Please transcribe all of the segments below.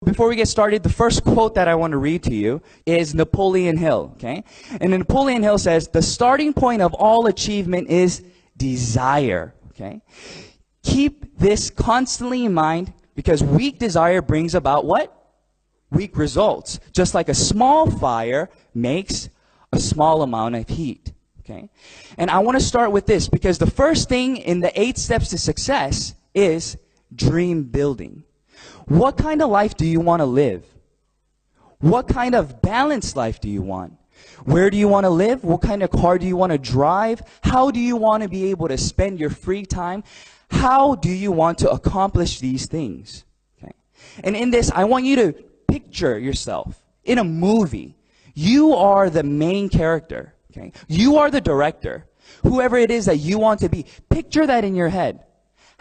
before we get started, the first quote that I want to read to you is Napoleon Hill, okay? And Napoleon Hill says, the starting point of all achievement is desire, okay? Keep this constantly in mind because weak desire brings about what? Weak results. Just like a small fire makes a small amount of heat, okay? And I want to start with this because the first thing in the 8 steps to success is dream building. What kind of life do you want to live? What kind of balanced life do you want? Where do you want to live? What kind of car do you want to drive? How do you want to be able to spend your free time? How do you want to accomplish these things? Okay. And in this, I want you to picture yourself in a movie. You are the main character. Okay. You are the director. Whoever it is that you want to be, picture that in your head.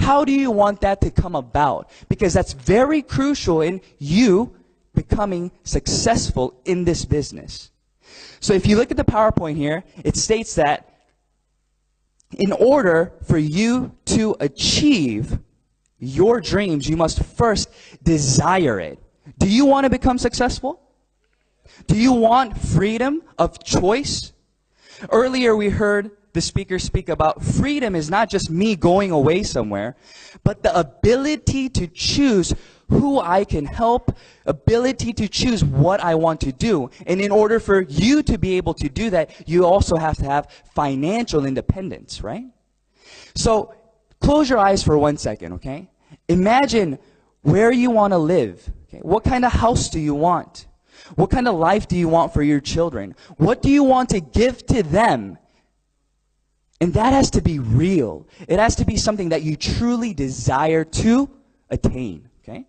How do you want that to come about? Because that's very crucial in you becoming successful in this business. So if you look at the PowerPoint here, it states that in order for you to achieve your dreams, you must first desire it. Do you want to become successful? Do you want freedom of choice? Earlier we heard the speaker speak about freedom is not just me going away somewhere, but the ability to choose who I can help, ability to choose what I want to do. And in order for you to be able to do that, you also have to have financial independence, right? So close your eyes for 1 second, okay? Imagine where you want to live. Okay? What kind of house do you want? What kind of life do you want for your children? What do you want to give to them? And that has to be real. It has to be something that you truly desire to attain, okay?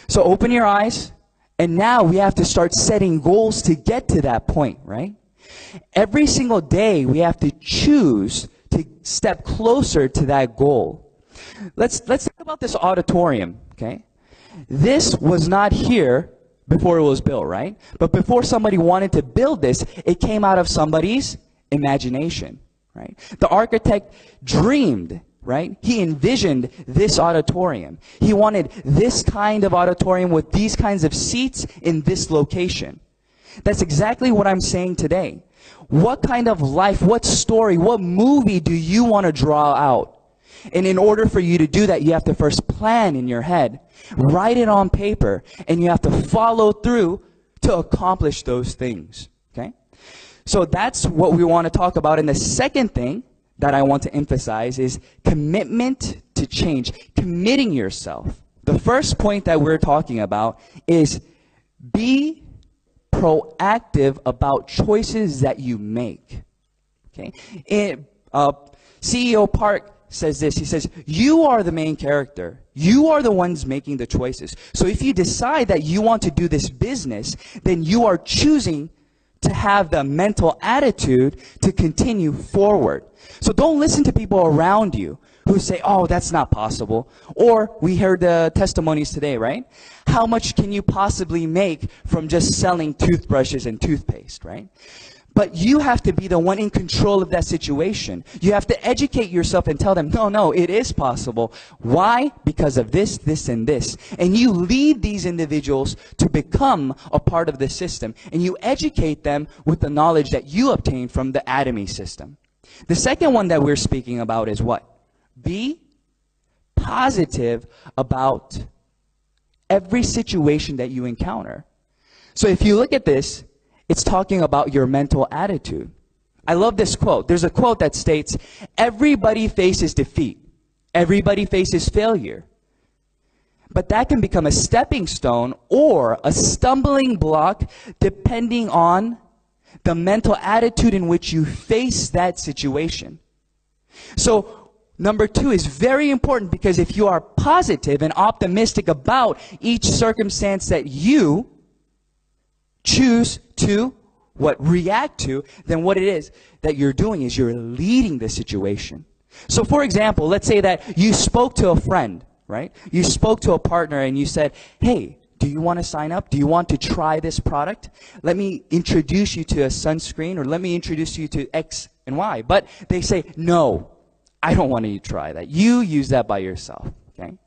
So open your eyes, and now we have to start setting goals to get to that point, right? Every single day, we have to choose to step closer to that goal. Let's think about this auditorium, okay? This was not here before it was built, right? But before somebody wanted to build this, it came out of somebody's imagination. Right? The architect dreamed, right? He envisioned this auditorium. He wanted this kind of auditorium with these kinds of seats in this location. That's exactly what I'm saying today. What kind of life, what story, what movie do you want to draw out? And in order for you to do that, you have to first plan in your head, write it on paper, and you have to follow through to accomplish those things. Okay? So that's what we want to talk about. And the second thing that I want to emphasize is commitment to change, committing yourself. The first point that we're talking about is be proactive about choices that you make. Okay? CEO Park says this. He says, you are the main character. You are the ones making the choices. So if you decide that you want to do this business, then you are choosing to have the mental attitude to continue forward. So don't listen to people around you who say, oh, that's not possible. Or we heard the testimonies today, right? How much can you possibly make from just selling toothbrushes and toothpaste, right? But you have to be the one in control of that situation. You have to educate yourself and tell them, no, it is possible. Why? Because of this, this, and this. And you lead these individuals to become a part of the system. And you educate them with the knowledge that you obtained from the Atomy system. The second one that we're speaking about is what? Be positive about every situation that you encounter. So if you look at this, it's talking about your mental attitude. I love this quote. There's a quote that states, everybody faces defeat. Everybody faces failure. But that can become a stepping stone or a stumbling block depending on the mental attitude in which you face that situation. So number 2 is very important because if you are positive and optimistic about each circumstance that you choose to react to, then what it is that you're doing is you're leading the situation. So for example, let's say that you spoke to a friend, right? You spoke to a partner and you said, hey, do you want to sign up? Do you want to try this product? Let me introduce you to a sunscreen, or let me introduce you to X and Y. But they say, no, I don't want you to try that. You use that by yourself. Okay?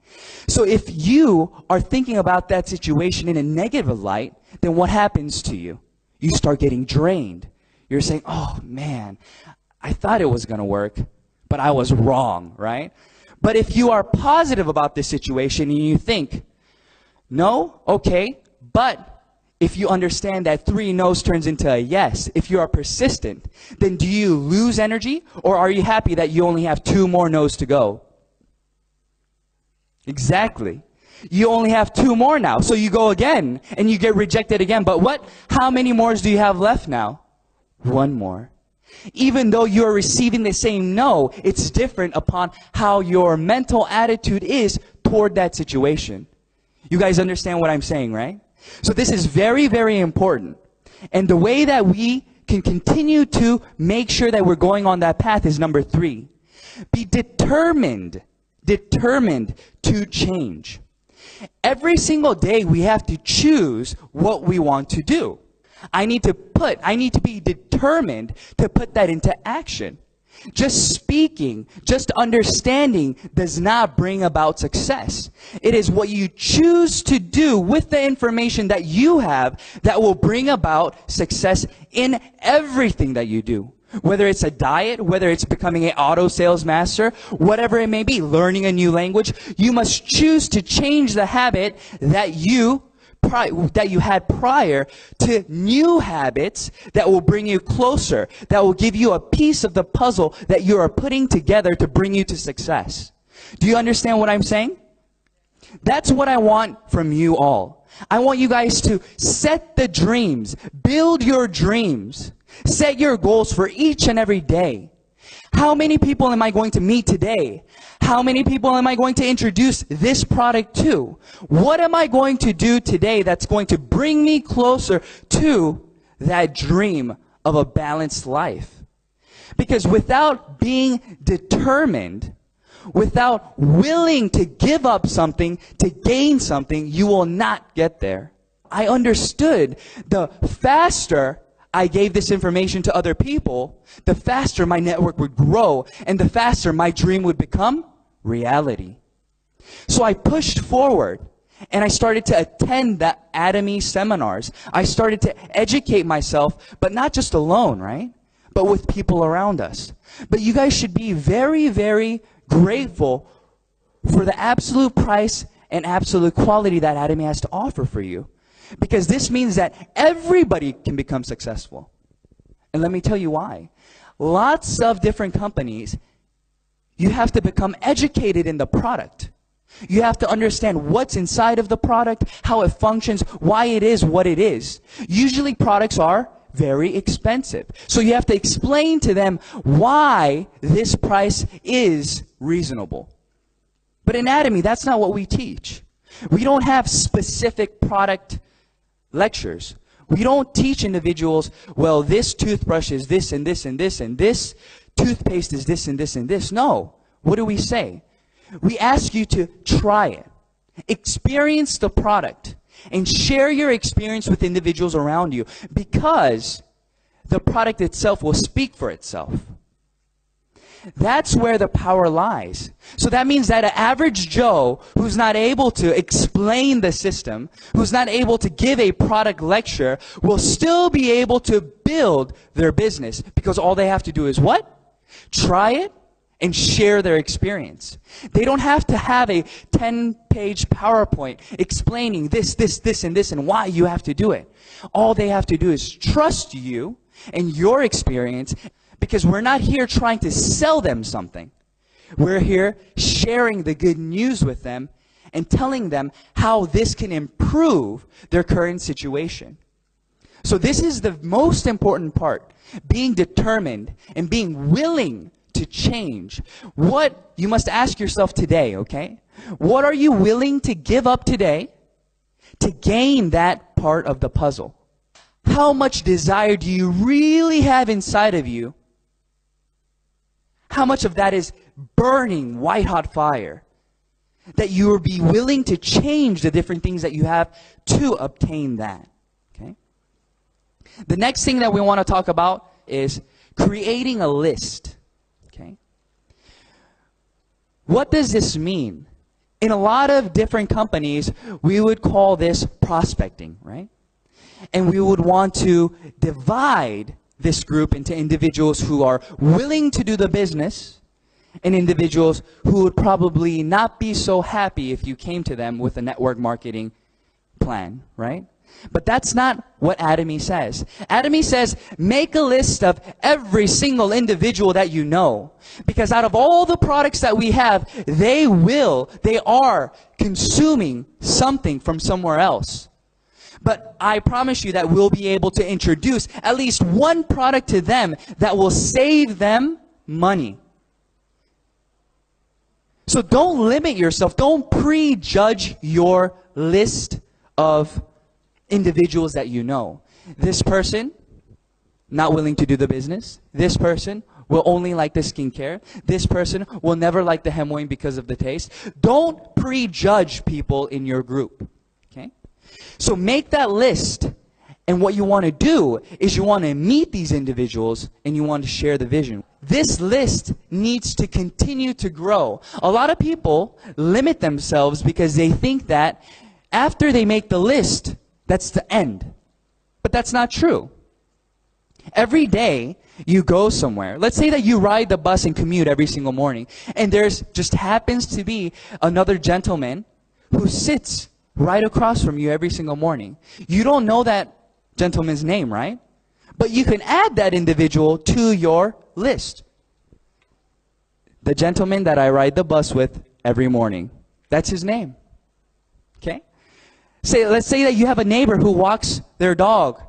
So if you are thinking about that situation in a negative light, then what happens to you? You start getting drained. You're saying, oh man, I thought it was going to work, but I was wrong, right? But if you are positive about this situation and you think, no, okay, but if you understand that 3 no's turns into a yes, if you are persistent, then do you lose energy, or are you happy that you only have 2 more no's to go? Exactly. You only have 2 more now. So you go again and you get rejected again. But how many more do you have left now? 1 more. Even though you're receiving the same no, it's different upon how your mental attitude is toward that situation. You guys understand what I'm saying, right? So this is very, very important. And the way that we can continue to make sure that we're going on that path is number 3. Be determined to change. Every single day we have to choose what we want to do. I need to be determined to put that into action. Just speaking, just understanding does not bring about success. It is what you choose to do with the information that you have that will bring about success in everything that you do. Whether it's a diet, whether it's becoming an auto sales master, whatever it may be, learning a new language, you must choose to change the habit that you had prior to new habits that will bring you closer, that will give you a piece of the puzzle that you are putting together to bring you to success. Do you understand what I'm saying? That's what I want from you all. I want you guys to set the dreams, build your dreams, set your goals for each and every day. How many people am I going to meet today? How many people am I going to introduce this product to? What am I going to do today that's going to bring me closer to that dream of a balanced life? Because without being determined, without willing to give up something to gain something, you will not get there. I understood the faster I gave this information to other people, the faster my network would grow and the faster my dream would become reality. So I pushed forward and I started to attend the Atomy seminars. I started to educate myself, but not just alone, right? But with people around us. But you guys should be very, very grateful for the absolute price and absolute quality that Atomy has to offer for you. Because this means that everybody can become successful. And let me tell you why. Lots of different companies, you have to become educated in the product. You have to understand what's inside of the product, how it functions, why it is what it is. Usually products are very expensive. So you have to explain to them why this price is reasonable. But in Atomy, that's not what we teach. We don't have specific product lectures. We don't teach individuals, well, this toothbrush is this and this and this and this toothpaste is this and this and this. No. What do we say? We ask you to try it, experience the product, and share your experience with individuals around you, because the product itself will speak for itself. That's where the power lies. So that means that an average Joe who's not able to explain the system, who's not able to give a product lecture, will still be able to build their business, because all they have to do is what? Try it and share their experience. They don't have to have a 10-page PowerPoint explaining this, and this, and why you have to do it. All they have to do is trust you and your experience, because we're not here trying to sell them something. We're here sharing the good news with them and telling them how this can improve their current situation. So this is the most important part, being determined and being willing to change. What you must ask yourself today, okay? What are you willing to give up today to gain that part of the puzzle? How much desire do you really have inside of you? How much of that is burning white-hot fire that you will be willing to change the different things that you have to obtain that? Okay? The next thing that we want to talk about is creating a list. Okay? What does this mean? In a lot of different companies, we would call this prospecting, right? And we would want to divide this group into individuals who are willing to do the business and individuals who would probably not be so happy if you came to them with a network marketing plan, right? But that's not what Atomy says. Atomy says, make a list of every single individual that you know. Because out of all the products that we have, they are consuming something from somewhere else. But I promise you that we'll be able to introduce at least one product to them that will save them money. So don't limit yourself. Don't prejudge your list of individuals that you know. This person, not willing to do the business. This person will only like the skincare. This person will never like the Hemoin because of the taste. Don't prejudge people in your group. Okay? So make that list. And what you want to do is you want to meet these individuals and you want to share the vision. This list needs to continue to grow. A lot of people limit themselves because they think that after they make the list, that's the end. But that's not true. Every day you go somewhere. Let's say that you ride the bus and commute every single morning. And there's just happens to be another gentleman who sits right across from you every single morning. You don't know that gentleman's name, right? But you can add that individual to your list. The gentleman that I ride the bus with every morning. That's his name. Okay? Let's say that you have a neighbor who walks their dog,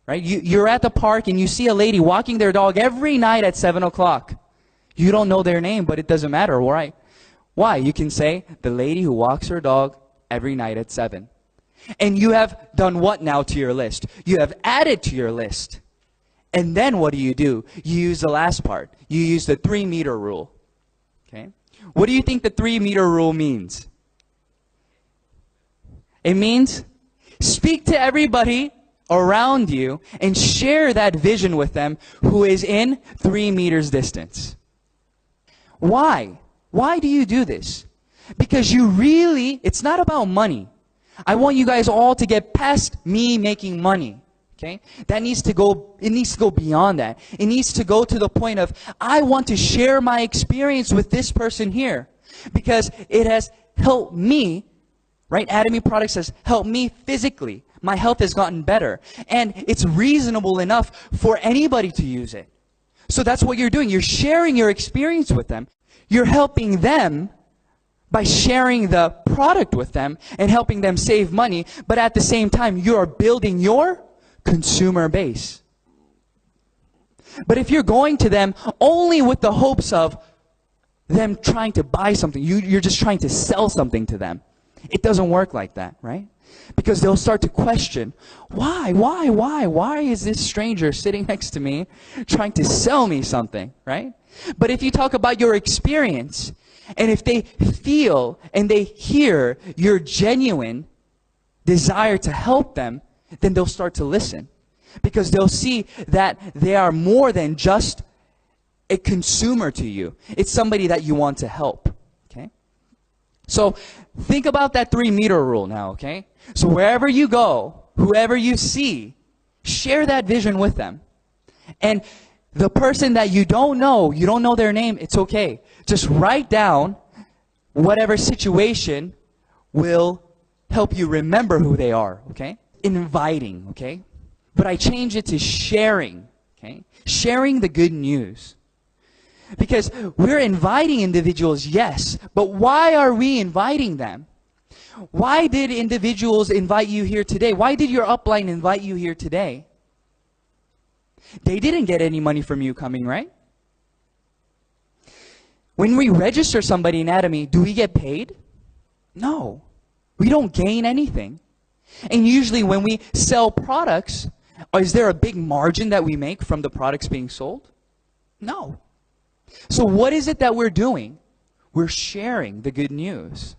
right? You're at the park and you see a lady walking their dog every night at 7 o'clock. You don't know their name, but it doesn't matter, right? Why? You can say, the lady who walks her dog every night at 7. And you have done what now to your list? You have added to your list. And then what do? You use the last part. You use the 3-meter rule. Okay? What do you think the 3-meter rule means? It means speak to everybody around you and share that vision with them who is in 3 meters distance. Why? Why do you do this? Because it's not about money. I want you guys all to get past me making money. Okay? It needs to go beyond that. It needs to go to the point of, I want to share my experience with this person here. Because it has helped me. Right? Atomy Products has helped me physically. My health has gotten better. And it's reasonable enough for anybody to use it. So that's what you're doing. You're sharing your experience with them. You're helping them by sharing the product with them and helping them save money. But at the same time, you're building your consumer base. But if you're going to them only with the hopes of them trying to buy something, you're just trying to sell something to them. It doesn't work like that, right? Because they'll start to question, why is this stranger sitting next to me trying to sell me something, right? But if you talk about your experience, and if they feel and they hear your genuine desire to help them, then they'll start to listen. Because they'll see that they are more than just a consumer to you. It's somebody that you want to help. Okay? So think about that 3-meter rule now, okay? So wherever you go, whoever you see, share that vision with them. And the person that you don't know their name, it's okay. Just write down whatever situation will help you remember who they are, okay? Inviting, okay? But I change it to sharing, okay? Sharing the good news. Because we're inviting individuals, yes, but why are we inviting them? Why did individuals invite you here today? Why did your upline invite you here today? They didn't get any money from you coming, right? When we register somebody in Atomy, do we get paid? No. We don't gain anything. And usually when we sell products, is there a big margin that we make from the products being sold? No. So what is it that we're doing? We're sharing the good news.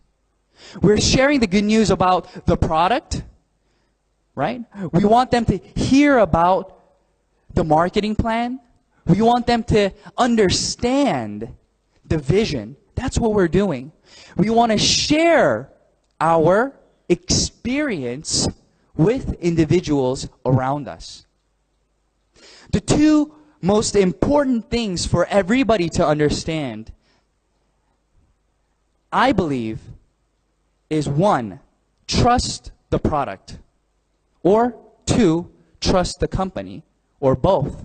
We're sharing the good news about the product, right? We want them to hear about the marketing plan. We want them to understand the vision. that's what we're doing. We want to share our experience with individuals around us. The two most important things for everybody to understand, I believe, is one, trust the product, or two, trust the company, or both.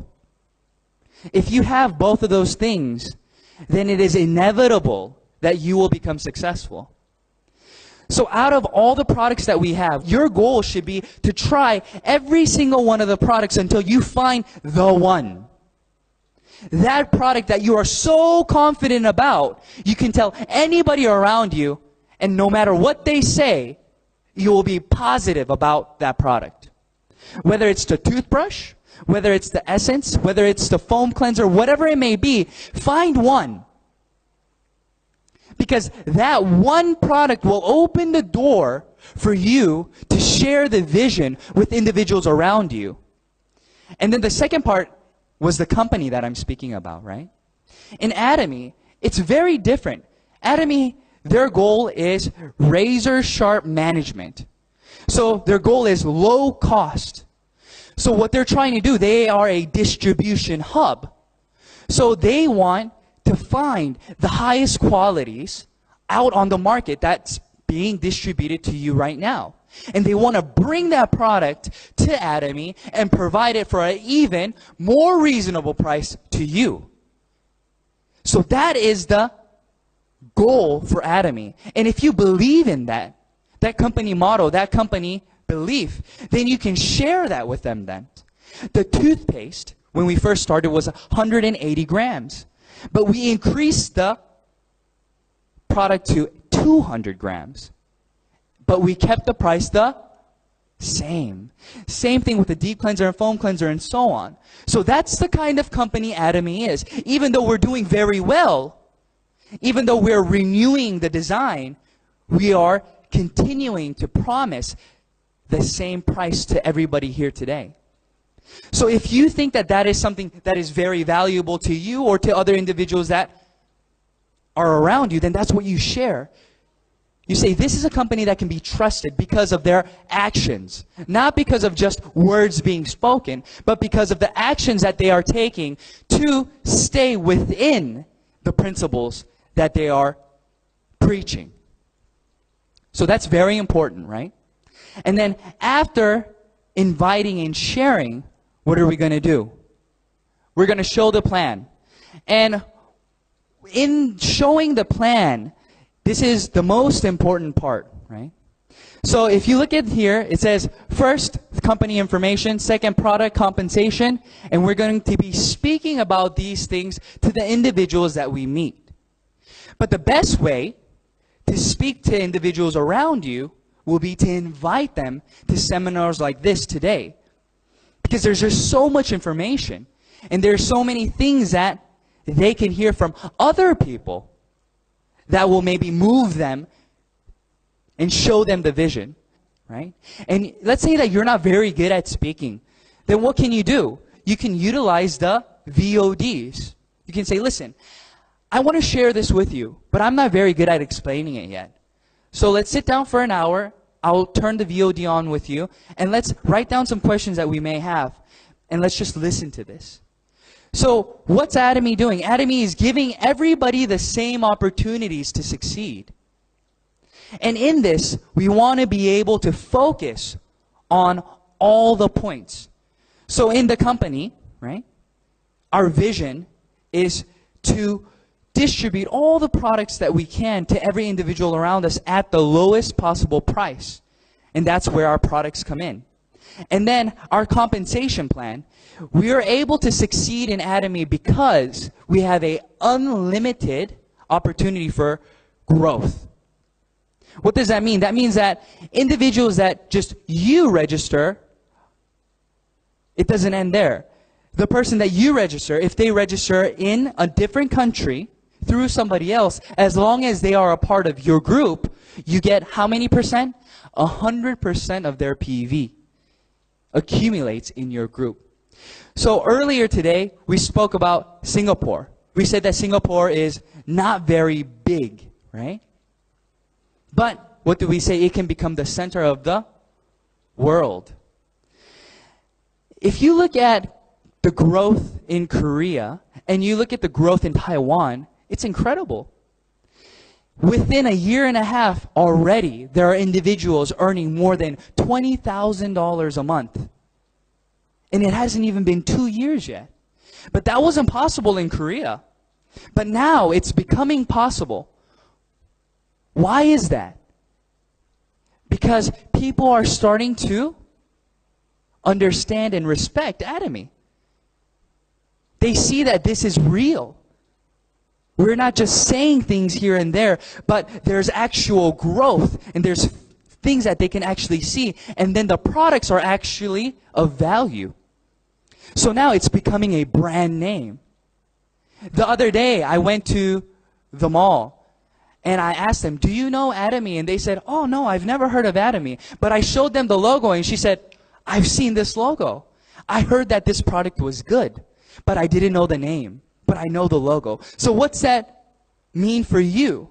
If you have both of those things, then it is inevitable that you will become successful. So out of all the products that we have, your goal should be to try every single one of the products until you find the one. That product that you are so confident about, you can tell anybody around you, and no matter what they say, you will be positive about that product. Whether it's the toothbrush, whether it's the essence, whether it's the foam cleanser, whatever it may be, find one. Because that one product will open the door for you to share the vision with individuals around you. And then the second part was the company that I'm speaking about, right? In Atomy, it's very different. Atomy, their goal is razor sharp management. So their goal is low cost. So what they're trying to do, they are a distribution hub. So they want to find the highest qualities out on the market that's being distributed to you right now. And they want to bring that product to Atomy and provide it for an even more reasonable price to you. So that is the goal for Atomy. And if you believe in that company motto, that company belief, then you can share that with them then. The toothpaste, when we first started, was 180 grams. But we increased the product to 200 grams. But we kept the price the same. Same thing with the deep cleanser and foam cleanser and so on. So that's the kind of company Atomy is. Even though we're doing very well, even though we're renewing the design, we are continuing to promise the same price to everybody here today. So if you think that that is something that is very valuable to you or to other individuals that are around you, then that's what you share. You say, this is a company that can be trusted because of their actions. Not because of just words being spoken, but because of the actions that they are taking to stay within the principles that they are preaching. So that's very important, right? And then after inviting and sharing, what are we going to do? We're going to show the plan. And in showing the plan, this is the most important part, right? So if you look at here, it says first, company information, second, product compensation, and we're going to be speaking about these things to the individuals that we meet. But the best way to speak to individuals around you will be to invite them to seminars like this today. Because there's just so much information. And there's so many things that they can hear from other people that will maybe move them and show them the vision, right? And let's say that you're not very good at speaking. Then what can you do? You can utilize the VODs. You can say, listen, I want to share this with you, but I'm not very good at explaining it yet. So let's sit down for an hour. I'll turn the VOD on with you, and let's write down some questions that we may have, and let's just listen to this. So what's Atomy doing? Atomy is giving everybody the same opportunities to succeed. And in this, we want to be able to focus on all the points. So in the company, right, our vision is to distribute all the products that we can to every individual around us at the lowest possible price. And that's where our products come in. And then our compensation plan, we are able to succeed in Atomy because we have an unlimited opportunity for growth. What does that mean? That means that individuals that just you register, it doesn't end there. The person that you register, if they register in a different country through somebody else, as long as they are a part of your group, you get how many percent? 100% of their PV accumulates in your group. So earlier today, we spoke about Singapore. We said that Singapore is not very big, right? But what do we say? It can become the center of the world. If you look at the growth in Korea and you look at the growth in Taiwan, it's incredible. Within a year and a half already, there are individuals earning more than $20,000 a month. And it hasn't even been 2 years yet. But that wasn't possible in Korea. But now it's becoming possible. Why is that? Because people are starting to understand and respect Atomy. They see that this is real. We're not just saying things here and there, but there's actual growth, and there's things that they can actually see, and then the products are actually of value. So now it's becoming a brand name. The other day, I went to the mall, and I asked them, do you know Atomy? And they said, oh, no, I've never heard of Atomy. But I showed them the logo, and she said, I've seen this logo. I heard that this product was good, but I didn't know the name. But I know the logo. So what's that mean for you?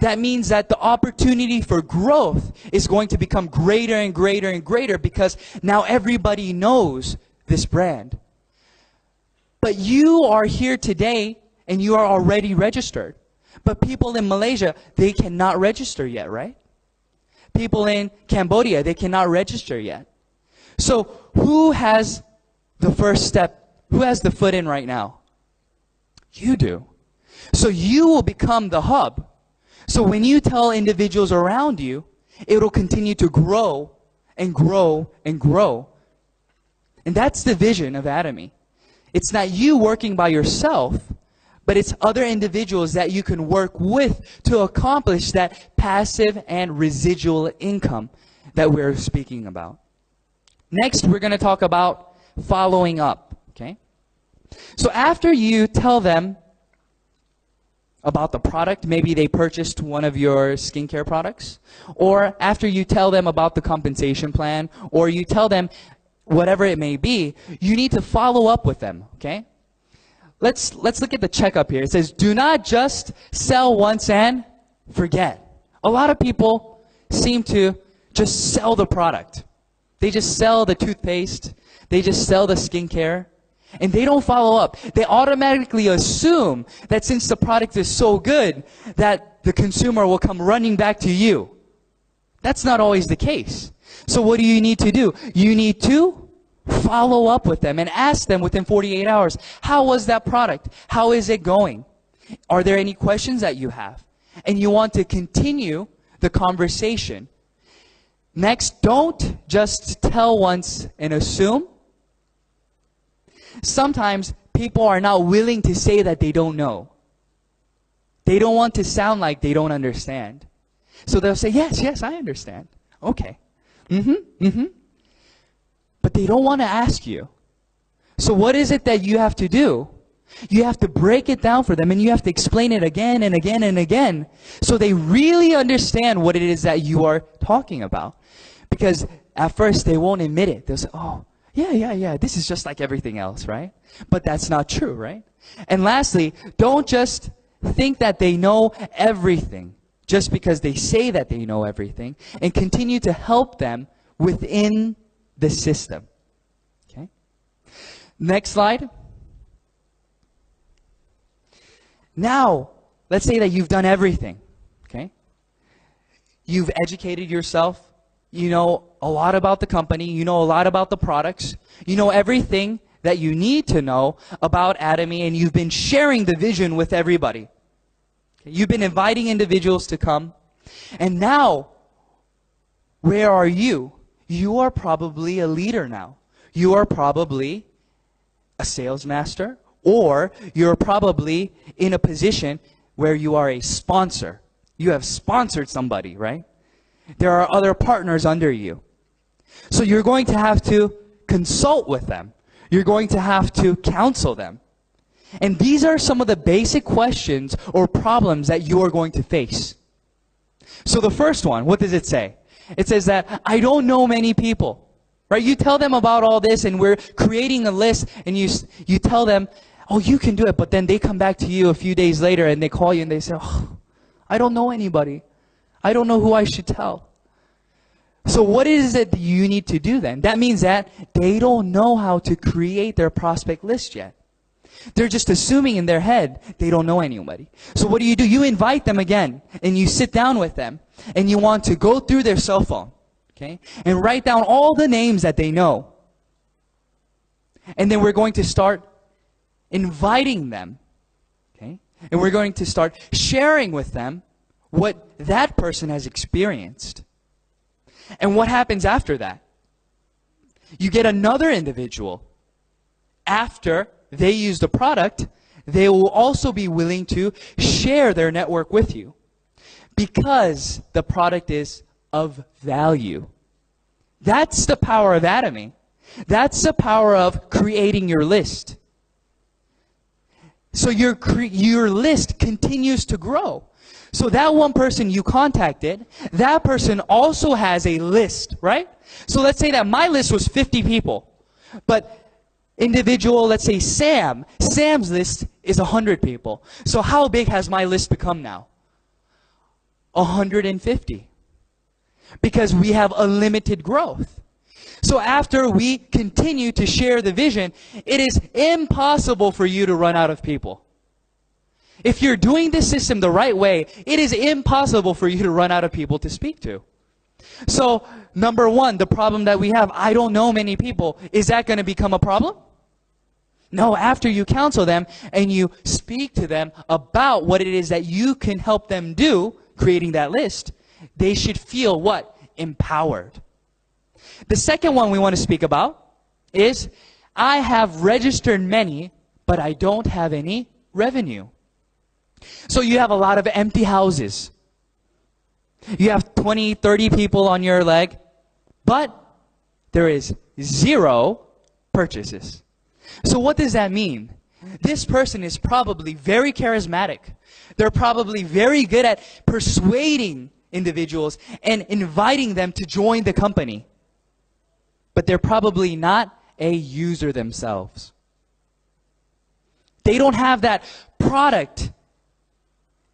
That means that the opportunity for growth is going to become greater and greater and greater because now everybody knows this brand. But you are here today and you are already registered. But people in Malaysia, they cannot register yet, right? People in Cambodia, they cannot register yet. So who has the first step? Who has the foot in right now? You do. So you will become the hub. So when you tell individuals around you, it will continue to grow and grow and grow. And that's the vision of Atomy. It's not you working by yourself, but it's other individuals that you can work with to accomplish that passive and residual income that we're speaking about. Next, we're going to talk about following up. Okay? So after you tell them about the product, maybe they purchased one of your skincare products, or after you tell them about the compensation plan, or you tell them whatever it may be, you need to follow up with them, okay? Let's look at the checkup here. It says, do not just sell once and forget. A lot of people seem to just sell the product. They just sell the toothpaste. They just sell the skincare. And they don't follow up. They automatically assume that since the product is so good, that the consumer will come running back to you. That's not always the case. So what do you need to do? You need to follow up with them and ask them within 48 hours, how was that product? How is it going? Are there any questions that you have? And you want to continue the conversation. Next, don't just tell once and assume. Sometimes people are not willing to say that they don't know. They don't want to sound like they don't understand. So they'll say, yes, I understand. Okay. But they don't want to ask you. So what is it that you have to do? You have to break it down for them and you have to explain it again and again and again so they really understand what it is that you are talking about. Because at first they won't admit it. They'll say, oh, yeah, this is just like everything else, right? But that's not true, right? And lastly, don't just think that they know everything just because they say that they know everything, and continue to help them within the system. Okay? Next slide. Now, let's say that you've done everything, okay? You've educated yourself. You know a lot about the company. You know a lot about the products. You know everything that you need to know about Atomy, and you've been sharing the vision with everybody. Okay? You've been inviting individuals to come. And now, where are you? You are probably a leader now. You are probably a sales master, or you're probably in a position where you are a sponsor. You have sponsored somebody, right? There are other partners under you. So you're going to have to consult with them. You're going to have to counsel them. And these are some of the basic questions or problems that you are going to face. So the first one, what does it say? It says that I don't know many people. Right? You tell them about all this and we're creating a list and you tell them, Oh, you can do it, but then they come back to you a few days later and they call you and they say, oh, I don't know anybody. I don't know who I should tell. So what is it that you need to do then? That means that they don't know how to create their prospect list yet. They're just assuming in their head they don't know anybody. So what do? You invite them again and you sit down with them and you want to go through their cell phone, okay, and write down all the names that they know. And then we're going to start inviting them, okay, and we're going to start sharing with them what that person has experienced. And what happens after that? You get another individual. After they use the product, they will also be willing to share their network with you because the product is of value. That's the power of Atomy. That's the power of creating your list. So your list continues to grow. So that one person you contacted, that person also has a list, right? So let's say that my list was 50 people, but individual, let's say Sam's list is 100 people. So how big has my list become now? 150. Because we have unlimited growth. So after we continue to share the vision, it is impossible for you to run out of people. If you're doing this system the right way, it is impossible for you to run out of people to speak to. So, number one, the problem that we have, I don't know many people, is that going to become a problem? No, after you counsel them and you speak to them about what it is that you can help them do, creating that list, they should feel what? Empowered. The second one we want to speak about is, I have registered many, but I don't have any revenue. So you have a lot of empty houses. You have 20, 30 people on your leg, but there is 0 purchases. So what does that mean? This person is probably very charismatic. They're probably very good at persuading individuals and inviting them to join the company. But they're probably not a user themselves. They don't have that product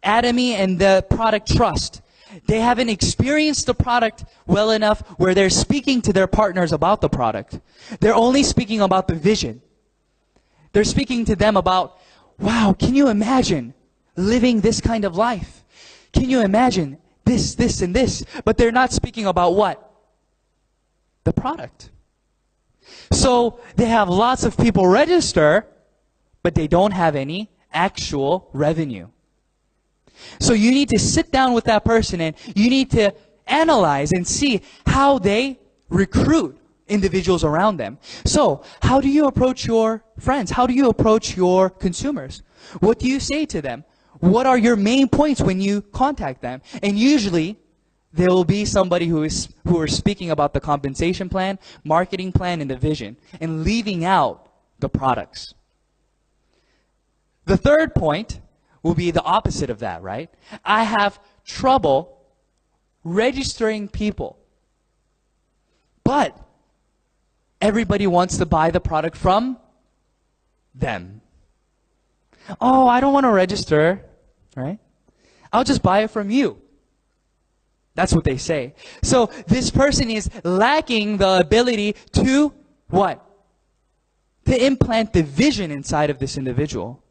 Atomy and the product trust. They haven't experienced the product well enough where they're speaking to their partners about the product. They're only speaking about the vision. They're speaking to them about, wow, can you imagine living this kind of life? Can you imagine this, this, and this? But they're not speaking about what? The product. So they have lots of people register, but they don't have any actual revenue. So you need to sit down with that person and you need to analyze and see how they recruit individuals around them. So how do you approach your friends? How do you approach your consumers? What do you say to them? What are your main points when you contact them? And usually there will be somebody who are speaking about the compensation plan, marketing plan, and the vision, and leaving out the products. The third point will be the opposite of that, right? I have trouble registering people. But everybody wants to buy the product from them. Oh, I don't want to register, right? I'll just buy it from you. That's what they say. So this person is lacking the ability to what? To implant the vision inside of this individual.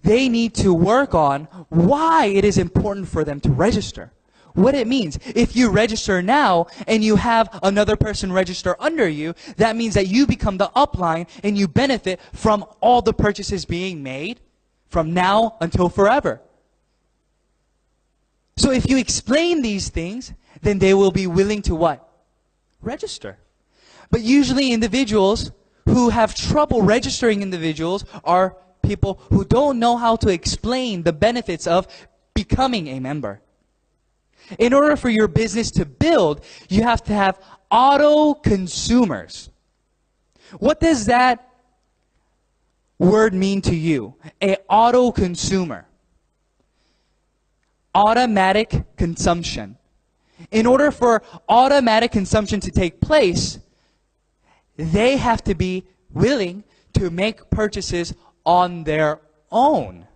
They need to work on why it is important for them to register. What it means. If you register now and you have another person register under you, that means that you become the upline and you benefit from all the purchases being made from now until forever. So if you explain these things, then they will be willing to what? Register. But usually individuals who have trouble registering individuals are people who don't know how to explain the benefits of becoming a member. In order for your business to build, you have to have auto consumers. What does that word mean to you? A auto consumer. Automatic consumption. In order for automatic consumption to take place, they have to be willing to make purchases on their own.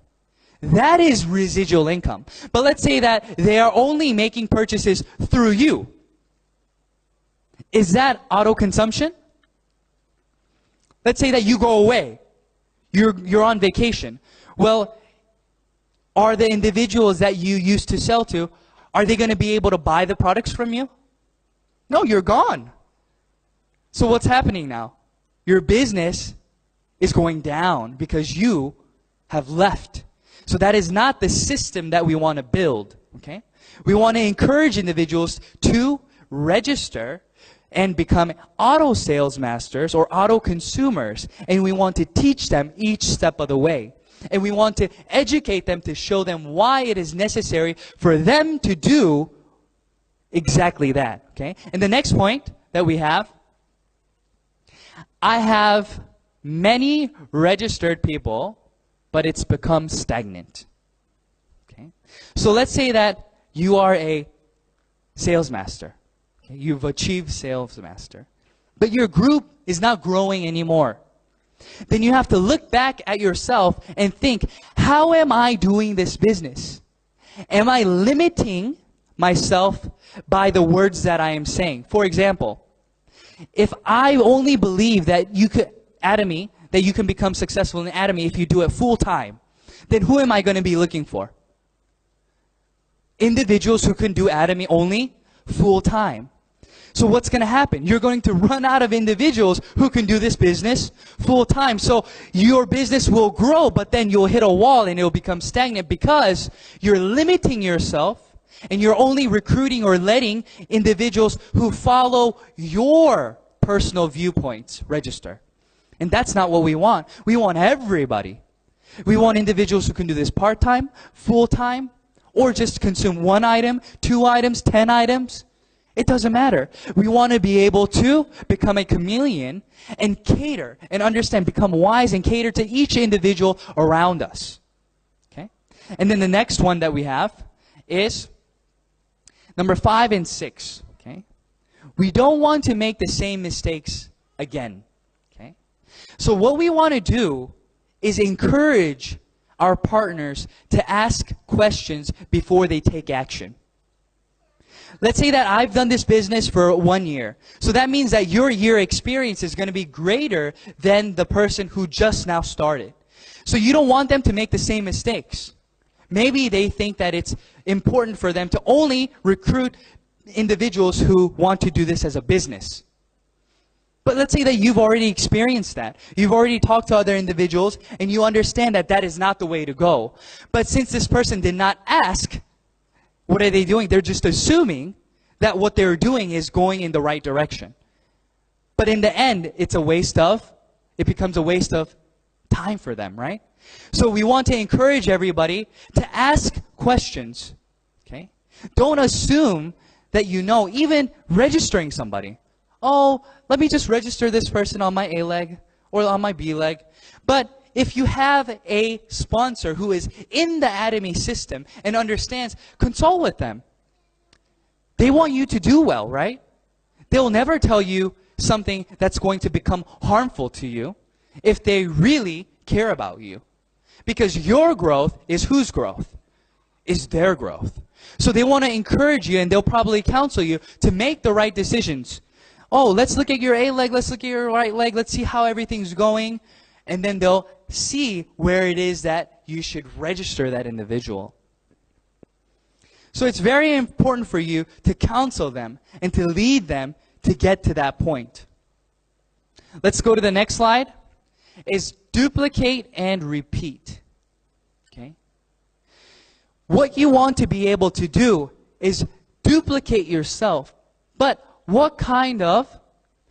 That is residual income. But let's say that they are only making purchases through you. Is that auto consumption? Let's say that you go away. You're on vacation. Well, are the individuals that you used to sell to, are they going to be able to buy the products from you? No, you're gone. So what's happening now? Your business is going down because you have left. So that is not the system that we want to build. Okay? We want to encourage individuals to register and become auto sales masters or auto consumers. And we want to teach them each step of the way. And we want to educate them to show them why it is necessary for them to do exactly that. Okay? And the next point that we have, I have many registered people, but it's become stagnant. Okay? So let's say that you are a sales master. Okay? You've achieved sales master. But your group is not growing anymore. Then you have to look back at yourself and think, how am I doing this business? Am I limiting myself by the words that I am saying? For example, if I only believe that you could, Atomy, that you can become successful in Atomy if you do it full time, then who am I going to be looking for? Individuals who can do Atomy only full time. So what's going to happen? You're going to run out of individuals who can do this business full time. So your business will grow, but then you'll hit a wall and it'll become stagnant because you're limiting yourself and you're only recruiting or letting individuals who follow your personal viewpoints register. And that's not what we want. We want everybody. We want individuals who can do this part-time, full-time, or just consume 1 item, 2 items, 10 items. It doesn't matter. We want to be able to become a chameleon and cater and understand, become wise and cater to each individual around us. Okay? And then the next one that we have is number 5 and 6. Okay? We don't want to make the same mistakes again. Okay? So what we want to do is encourage our partners to ask questions before they take action. Let's say that I've done this business for 1 year. So that means that your year experience is going to be greater than the person who just now started. So you don't want them to make the same mistakes. Maybe they think that it's important for them to only recruit individuals who want to do this as a business. But let's say that you've already experienced that. You've already talked to other individuals and you understand that that is not the way to go. But since this person did not ask, what are they doing? They're just assuming that what they're doing is going in the right direction. But in the end, it becomes a waste of time for them, right? So we want to encourage everybody to ask questions, okay? Don't assume that you know, even registering somebody. Oh, let me just register this person on my A leg or on my B leg. But if you have a sponsor who is in the Atomy system and understands, consult with them. They want you to do well, right? They'll never tell you something that's going to become harmful to you if they really care about you. Because your growth is whose growth? Is their growth. So they want to encourage you and they'll probably counsel you to make the right decisions. Oh, let's look at your A leg, let's look at your right leg, let's see how everything's going. And then they'll see where it is that you should register that individual. So it's very important for you to counsel them and to lead them to get to that point. Let's go to the next slide. Is duplicate and repeat. Okay? What you want to be able to do is duplicate yourself. But what kind of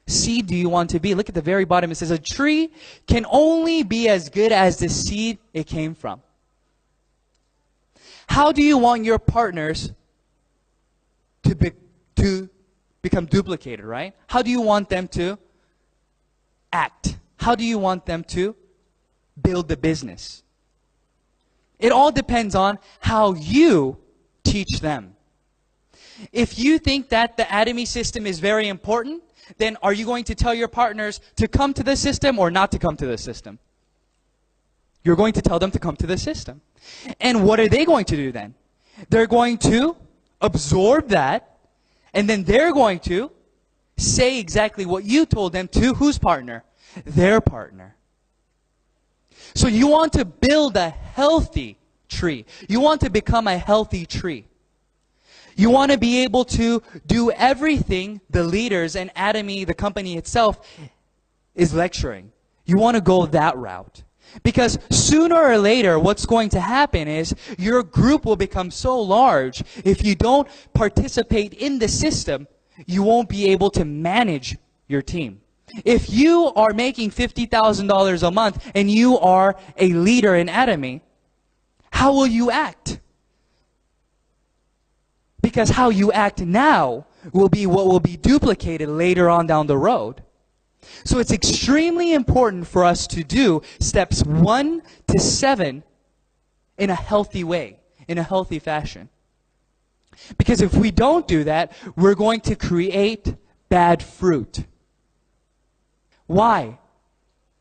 seed do you want to be? Look at the very bottom. It says a tree can only be as good as the seed it came from. How do you want your partners to become duplicated, right? How do you want them to act? How do you want them to build the business? It all depends on how you teach them. If you think that the Atomy system is very important, then are you going to tell your partners to come to the system or not to come to the system? You're going to tell them to come to the system. And what are they going to do then? They're going to absorb that, and then they're going to say exactly what you told them to whose partner? Their partner. So you want to build a healthy tree. You want to become a healthy tree. You want to be able to do everything the leaders and Atomy, the company itself, is lecturing. You want to go that route. Because sooner or later, what's going to happen is your group will become so large, if you don't participate in the system, you won't be able to manage your team. If you are making $50,000 a month and you are a leader in Atomy, how will you act? Because how you act now will be what will be duplicated later on down the road. So it's extremely important for us to do steps 1 to 7 in a healthy way, in a healthy fashion. Because if we don't do that, we're going to create bad fruit. Why?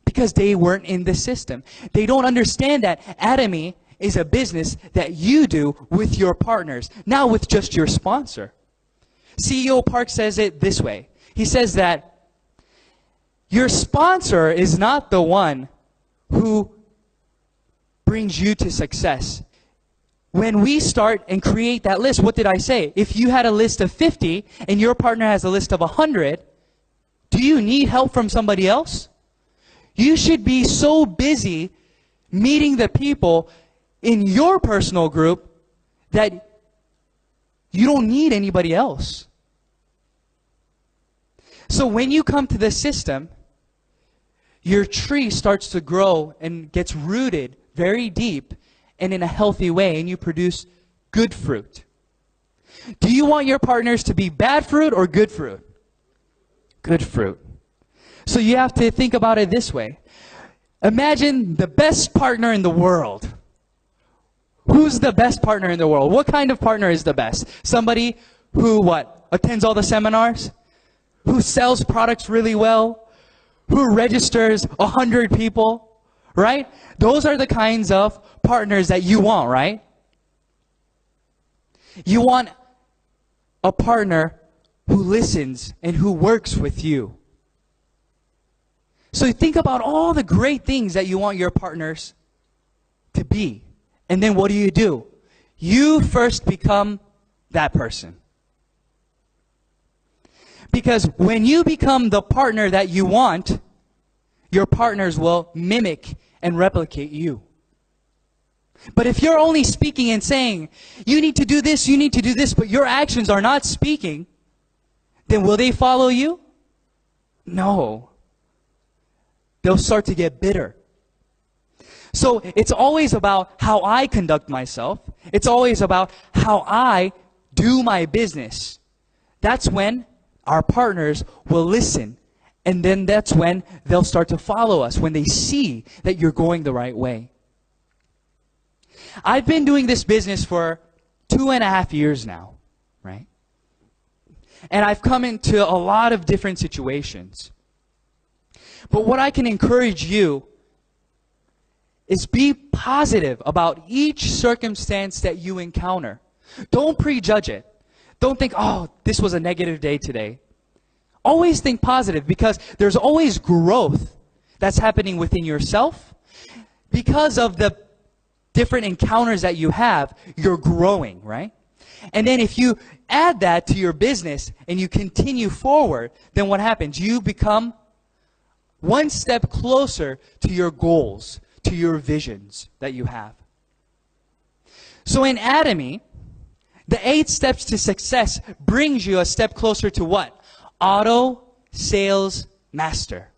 Because they weren't in the system. They don't understand that Atomy is a business that you do with your partners, not with just your sponsor. CEO Park says it this way. He says that your sponsor is not the one who brings you to success. When we start and create that list, what did I say? If you had a list of 50 and your partner has a list of 100, do you need help from somebody else? You should be so busy meeting the people in your personal group that you don't need anybody else. So when you come to the system, your tree starts to grow and gets rooted very deep and in a healthy way, and you produce good fruit. Do you want your partners to be bad fruit or good fruit? Good fruit. So you have to think about it this way. Imagine the best partner in the world. Who's the best partner in the world? What kind of partner is the best? Somebody who, what? Attends all the seminars? Who sells products really well? Who registers 100 people? Right? Those are the kinds of partners that you want, right? You want a partner who listens and who works with you. So think about all the great things that you want your partners to be. And then what do? You first become that person. Because when you become the partner that you want, your partners will mimic and replicate you. But if you're only speaking and saying, you need to do this, but your actions are not speaking, then will they follow you? No. They'll start to get bitter. So it's always about how I conduct myself. It's always about how I do my business. That's when our partners will listen. And then that's when they'll start to follow us, when they see that you're going the right way. I've been doing this business for 2.5 years now, right? And I've come into a lot of different situations. But what I can encourage you is be positive about each circumstance that you encounter. Don't prejudge it. Don't think, oh, this was a negative day today. Always think positive, because there's always growth that's happening within yourself. Because of the different encounters that you have, you're growing, right? And then if you add that to your business and you continue forward, then what happens? You become one step closer to your goals, to your visions that you have. So in Atomy, the 8 steps to success brings you a step closer to what? Auto sales master.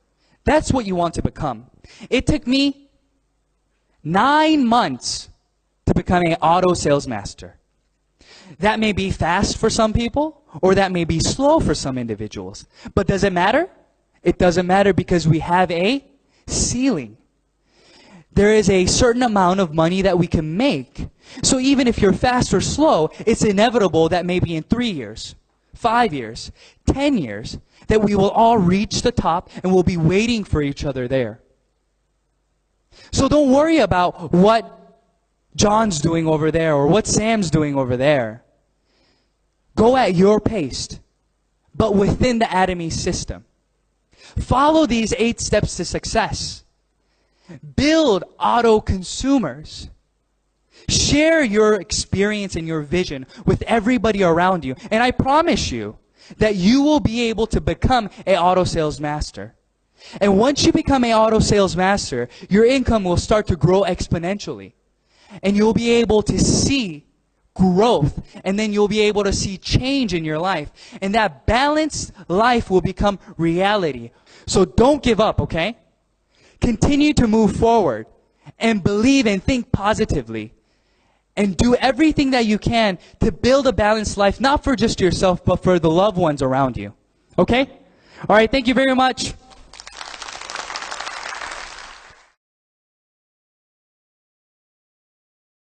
That's what you want to become. It took me 9 months to become an auto sales master. That may be fast for some people, or that may be slow for some individuals. But does it matter? It doesn't matter, because we have a ceiling. there is a certain amount of money that we can make. So even if you're fast or slow, it's inevitable that maybe in 3 years, 5 years, 10 years, that we will all reach the top and we'll be waiting for each other there. So don't worry about what John's doing over there or what Sam's doing over there. Go at your pace, but within the Atomy system. Follow these 8 steps to success. Build auto consumers. Share your experience and your vision with everybody around you. And I promise you that you will be able to become an auto sales master. And once you become an auto sales master, your income will start to grow exponentially. And you'll be able to see growth. And then you'll be able to see change in your life. And that balanced life will become reality. So don't give up, okay? Continue to move forward and believe and think positively. And do everything that you can to build a balanced life, not for just yourself, but for the loved ones around you. Okay? All right, thank you very much.